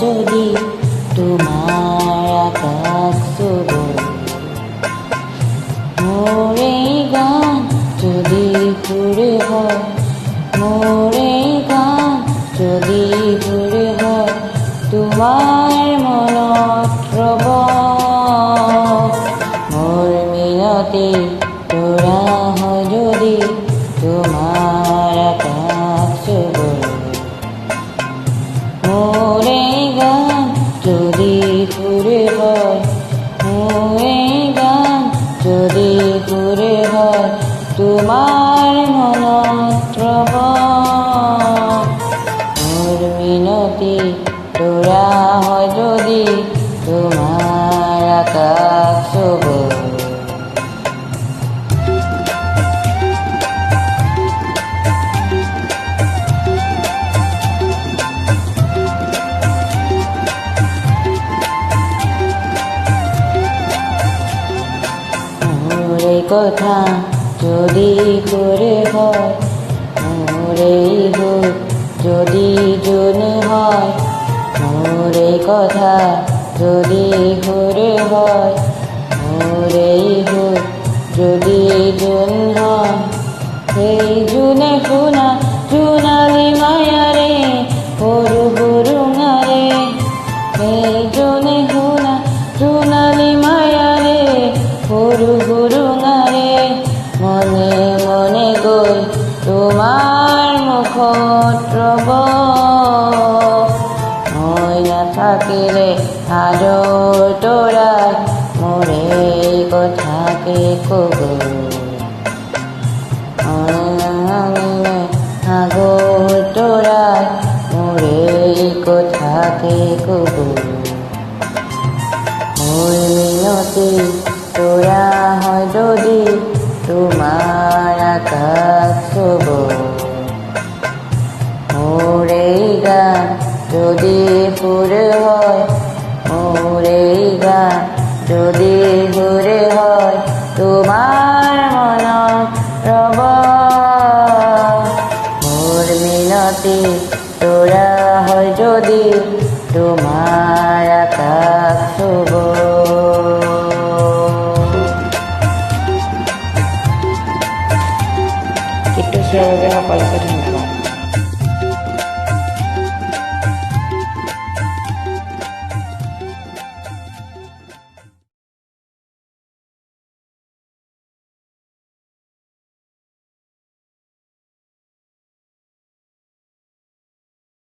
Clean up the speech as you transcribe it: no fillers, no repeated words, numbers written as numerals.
যদি তোমাৰ আকাশ চুব মোৰ এই গান যদি সুৰে হয় মোৰ এই গান যদি সুৰে হয় তোমাৰ মনত ৰ'ব মোৰ মিনতি তোৰা হয় যদি তোমাৰ আকাশ চুব মোৰ এই গান যদি সুৰে হয় মোৰ এই গান যদি সুৰে হয় তোমাৰ মনত ৰ'ব মোৰ মিনতি তোৰা হয় যদি তোমাৰ আকাশ চুব মোৰ এই কথা যদি সুৰে হয় মোৰ এই সুৰ যদি জোন হয় মোৰ এই কথা যদি সুৰে হয় মোৰ এই সুৰ যদি জোন হয় সেই জোনে শুনা জোনালী মায়াৰে সৰু সুৰুঙাৰে সেই জোনে শুনা জোনালী মায়াৰে সৰু সুৰুঙাৰে মনে মনে গৈ তোমাৰ মুখত ৰ'ব মই নাথাকিলে সাদৰ তৰাই মোৰ এই কথাকে ক'ব নাঙিলে সাগৰ তৰাই মোৰ এই কথাকে ক'ব মোৰ মিনতি তোৰা হয় যদি তোমাৰ আকাশ চুব মোৰ এই গান যদি সুৰে হয় মোৰ এই গান যদি সুৰে হয় তোমাৰ মনত ৰ'ব মোৰ মিনতি তোৰা হয় যদি তোমাৰ